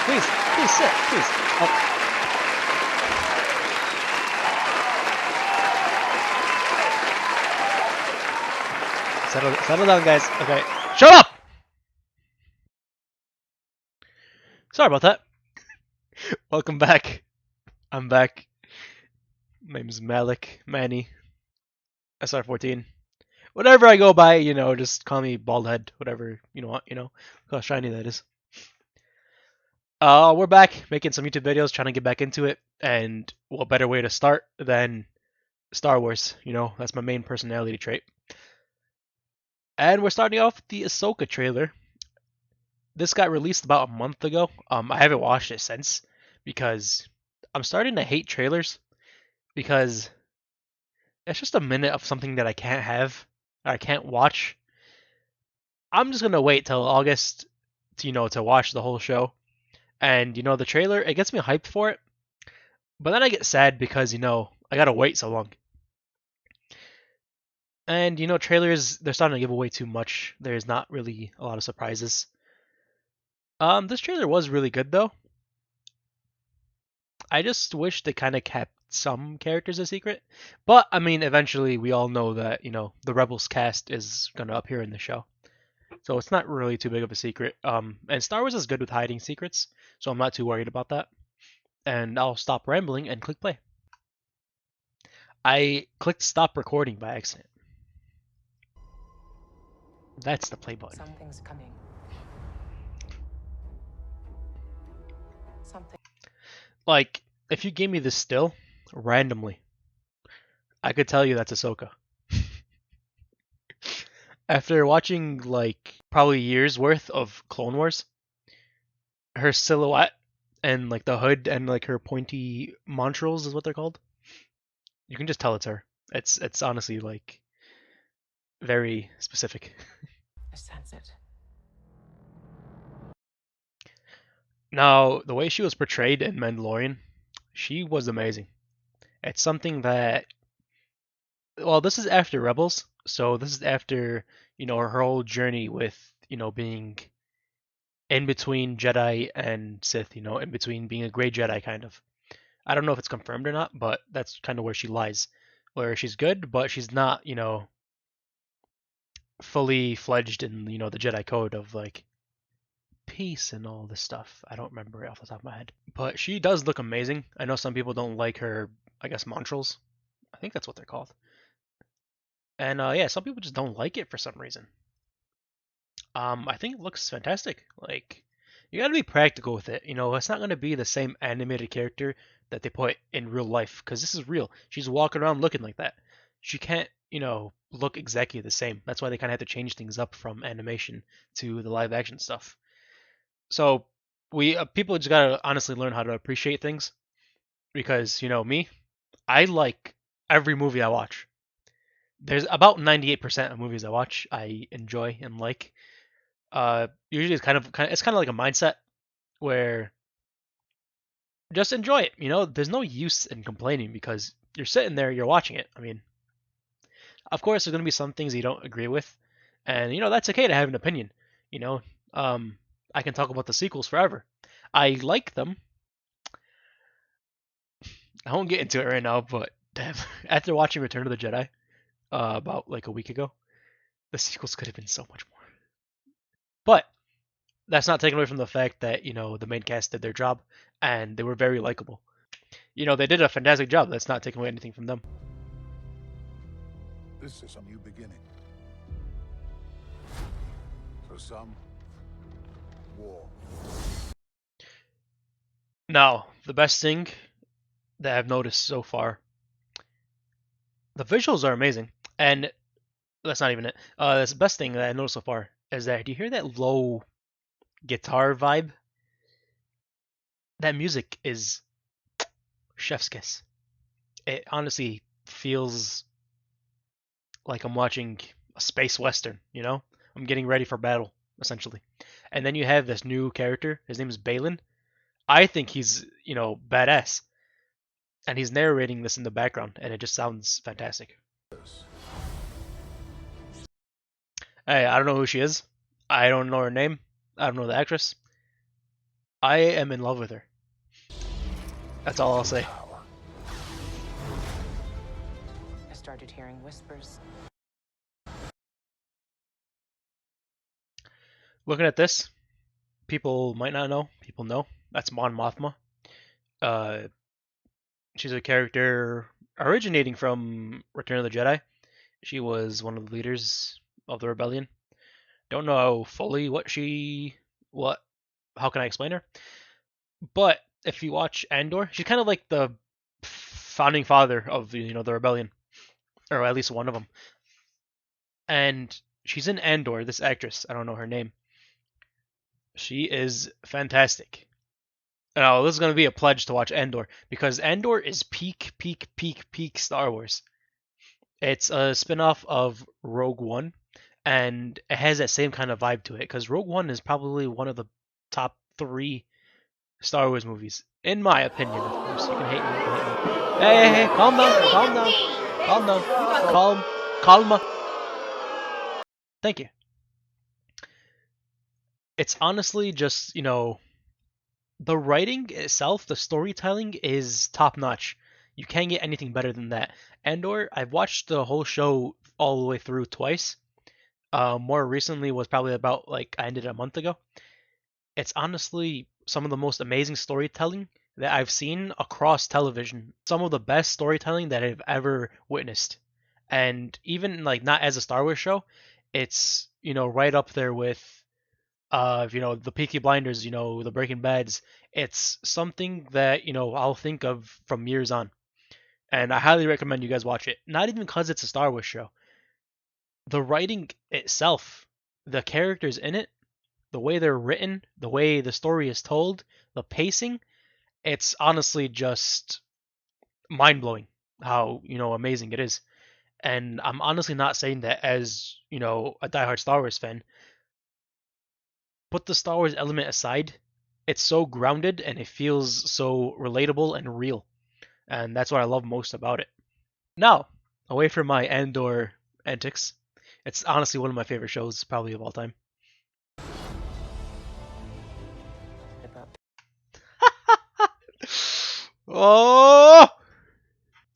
please sit, please. Oh. Settle down, guys. Okay, shut up! Sorry about that. Welcome back. I'm back. My name's Malik, Manny, SR14. Whatever I go by, just call me Baldhead. Whatever you want, Look how shiny that is. We're back making some YouTube videos, trying to get back into it. And what better way to start than Star Wars? That's my main personality trait. And we're starting off with the Ahsoka trailer. This got released about a month ago. I haven't watched it since because I'm starting to hate trailers because it's just a minute of something that I can't have, or I can't watch. I'm just gonna wait till August, to watch the whole show. And the trailer, it gets me hyped for it, but then I get sad because I gotta wait so long. And trailers, they're starting to give away too much. There's not really a lot of surprises. This trailer was really good though. I just wish they kind of kept some characters a secret. But I mean, eventually we all know that the Rebels cast is gonna appear in the show, so it's not really too big of a secret. And Star Wars is good with hiding secrets, so I'm not too worried about that. And I'll stop rambling and click play. I clicked stop recording by accident. That's the play button. Something's coming. Something. Like, if you gave me this still, randomly, I could tell you that's Ahsoka. After watching, like, probably years worth of Clone Wars, her silhouette and, like, the hood and, like, her pointy montrals is what they're called. You can just tell it's her. It's honestly, like, very specific. I sense it. Now, the way she was portrayed in Mandalorian, she was amazing. It's something that, well, this is after Rebels, so this is after, her whole journey with, being in between Jedi and Sith, in between being a gray Jedi, kind of. I don't know if it's confirmed or not, but that's kind of where she lies. Where she's good, but she's not, fully fledged in, the Jedi code of, like, peace and all this stuff. I don't remember it off the top of my head. But she does look amazing. I know some people don't like her, I guess, montrals. I think that's what they're called. And yeah, some people just don't like it for some reason. I think it looks fantastic. Like, you gotta be practical with it. It's not gonna be the same animated character that they put in real life, because this is real. She's walking around looking like that. She can't, look exactly the same. That's why they kind of have to change things up from animation to the live action stuff. So we people just gotta honestly learn how to appreciate things, because me, I like every movie I watch. There's about 98% of movies I watch I enjoy and like. Usually it's kind of like a mindset where just enjoy it. There's no use in complaining because you're sitting there, you're watching it. I mean, of course, there's gonna be some things you don't agree with, and that's okay to have an opinion. You know, I can talk about the sequels forever. I like them. I won't get into it right now, but damn, after watching Return of the Jedi about like a week ago, the sequels could have been so much more. But that's not taken away from the fact that the main cast did their job and they were very likable. They did a fantastic job. That's not taking away anything from them. This is a new beginning. For some, war. Now, the best thing that I've noticed so far, the visuals are amazing, and that's not even it. The best thing that I noticed so far is that, do you hear that low guitar vibe? That music is chef's kiss. It honestly feels like I'm watching a space western, I'm getting ready for battle, essentially. And then you have this new character, his name is Balin. I think he's, badass. And he's narrating this in the background, and it just sounds fantastic. Hey, I don't know who she is. I don't know her name. I don't know the actress. I am in love with her. That's all I'll say. Power. I started hearing whispers. Looking at this, people might not know. People know. That's Mon Mothma. Uh, she's a character originating from Return of the Jedi. She was one of the leaders of the rebellion. Don't know fully what how can I explain her? But if you watch Andor, she's kind of like the founding father of the rebellion, or at least one of them. And she's in Andor. This actress, I don't know her name. She is fantastic. Now this is gonna be a pledge to watch Andor because Andor is peak, peak, peak, peak Star Wars. It's a spin-off of Rogue One, and it has that same kind of vibe to it because Rogue One is probably one of the top three Star Wars movies, in my opinion. Of course, you can hate me. You can hate me. Hey, hey, hey! Calm down, calm down, calm down, calma. Thank you. It's honestly just the writing itself, the storytelling is top notch. You can't get anything better than that. Andor, I've watched the whole show all the way through twice. More recently was probably about like I ended a month ago. It's honestly some of the most amazing storytelling that I've seen across television. Some of the best storytelling that I've ever witnessed. And even like not as a Star Wars show, it's right up there with the Peaky Blinders, the Breaking Bads. It's something that I'll think of from years on, and I highly recommend you guys watch it. Not even because it's a Star Wars show. The writing itself, the characters in it, the way they're written, the way the story is told, the pacing, it's honestly just mind blowing how amazing it is. And I'm honestly not saying that as a diehard Star Wars fan. Put the Star Wars element aside, it's so grounded and it feels so relatable and real. And that's what I love most about it. Now, away from my Andor antics, it's honestly one of my favorite shows, probably of all time. About Oh!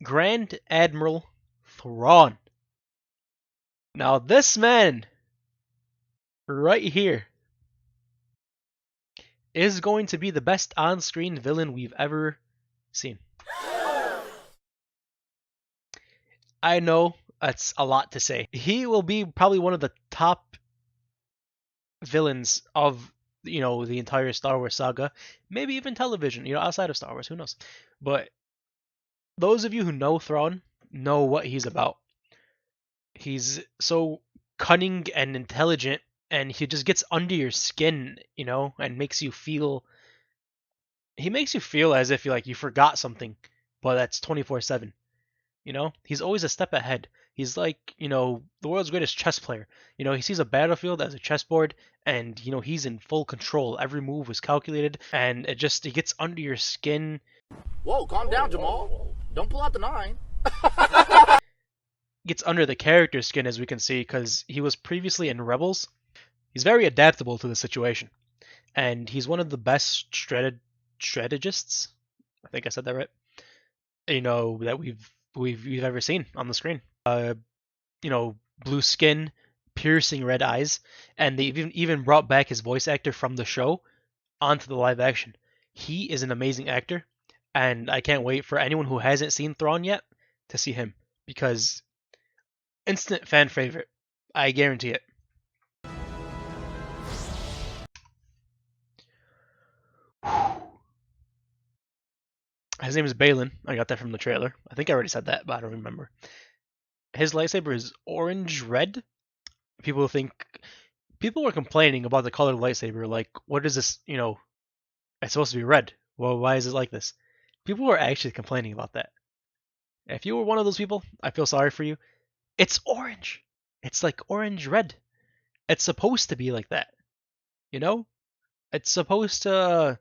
Grand Admiral Thrawn. Now, this man, right here, is going to be the best on screen villain we've ever seen. I know that's a lot to say. He will be probably one of the top villains of the entire Star Wars saga, maybe even television, outside of Star Wars, who knows. But those of you who know Thrawn know what he's about. He's so cunning and intelligent, and he just gets under your skin, and makes you feel he makes you feel as if you forgot something, but that's 24/7. He's always a step ahead. He's like, the world's greatest chess player. He sees a battlefield as a chessboard, and he's in full control. Every move was calculated, and he gets under your skin. Whoa, calm down, Jamal. Don't pull out the 9. Gets under the character's skin, as we can see, because he was previously in Rebels. He's very adaptable to the situation, and he's one of the best strategists. I think I said that right. That we've ever seen on the screen. Blue skin, piercing red eyes, and they even brought back his voice actor from the show onto the live action. He is an amazing actor, and I can't wait for anyone who hasn't seen Thrawn yet to see him because instant fan favorite. I guarantee it. His name is Balin. I got that from the trailer. I think I already said that, but I don't remember. His lightsaber is orange red. People were complaining about the color of the lightsaber. Like, what is this? It's supposed to be red. Well, why is it like this? People were actually complaining about that. If you were one of those people, I feel sorry for you. It's orange. It's like orange red. It's supposed to be like that. It's supposed to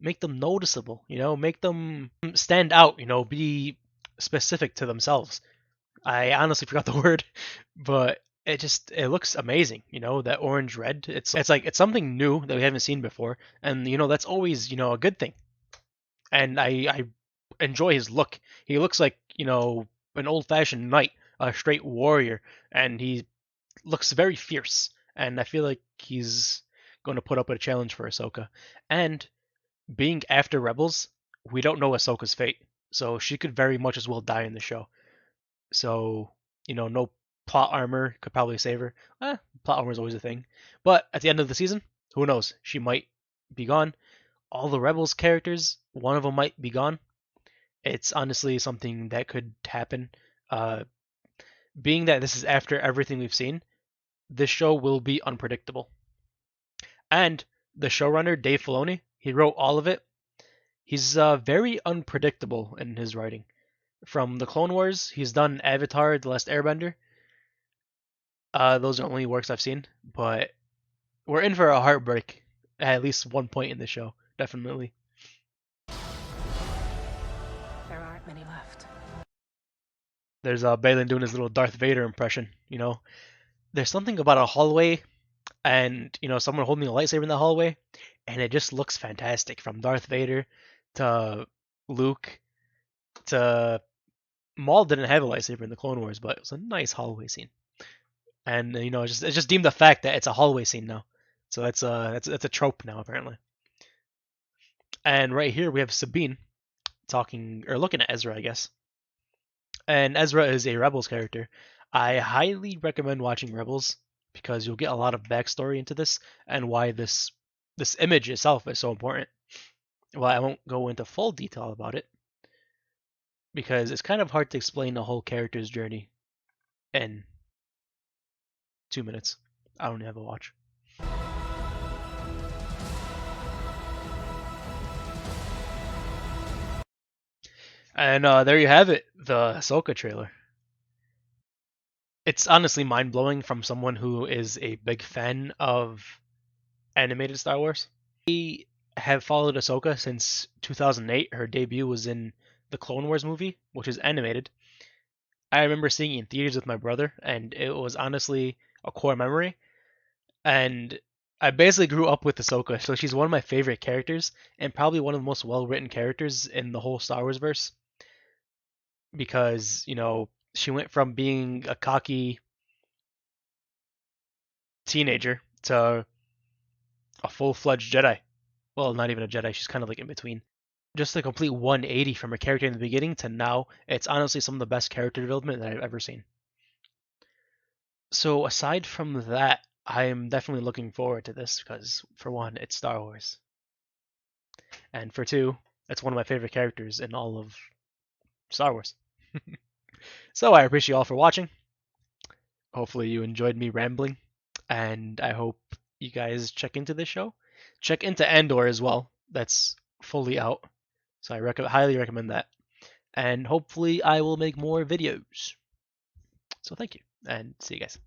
make them noticeable, make them stand out, be specific to themselves. I honestly forgot the word, but it looks amazing. That orange red. It's something new that we haven't seen before, and that's always a good thing. And I enjoy his look. He looks like an old fashioned knight, a straight warrior, and he looks very fierce. And I feel like he's going to put up a challenge for Ahsoka. And being after Rebels, we don't know Ahsoka's fate, so she could very much as well die in the show. So no plot armor could probably save her. Plot armor is always a thing, but at the end of the season, who knows? She might be gone. All the Rebels characters, one of them might be gone. It's honestly something that could happen. Uh, Being that this is after everything we've seen, this show will be unpredictable. And the showrunner, Dave Filoni, he wrote all of it. He's very unpredictable in his writing. From the Clone Wars, he's done Avatar: The Last Airbender. Those are the only works I've seen, but we're in for a heartbreak at least one point in the show, definitely. There aren't many left. There's Balin doing his little Darth Vader impression. There's something about a hallway and someone holding a lightsaber in the hallway, and it just looks fantastic. From Darth Vader to Luke to Maul didn't have a lightsaber in the Clone Wars, but it was a nice hallway scene. And it's just deemed a fact that it's a hallway scene now. So that's a trope now apparently. And right here we have Sabine talking or looking at Ezra, I guess. And Ezra is a Rebels character. I highly recommend watching Rebels because you'll get a lot of backstory into this and why this image itself is so important. Well, I won't go into full detail about it because it's kind of hard to explain the whole character's journey in 2 minutes. I don't have a watch. And there you have it, the Ahsoka trailer. It's honestly mind blowing from someone who is a big fan of animated Star Wars. I have followed Ahsoka since 2008. Her debut was in the Clone Wars movie, which is animated. I remember seeing it in theaters with my brother, and it was honestly a core memory. And I basically grew up with Ahsoka, so she's one of my favorite characters, and probably one of the most well written characters in the whole Star Wars verse. Because, she went from being a cocky teenager to a full-fledged Jedi. Well, not even a Jedi, she's kind of like in between. Just a complete 180 from her character in the beginning to now. It's honestly some of the best character development that I've ever seen. So aside from that, I'm definitely looking forward to this because, for one, it's Star Wars. And for two, it's one of my favorite characters in all of Star Wars. So I appreciate you all for watching. Hopefully you enjoyed me rambling, and I hope you guys check into this show. Check into Andor as well. That's fully out, so I highly recommend that. And hopefully I will make more videos. So thank you, and see you guys.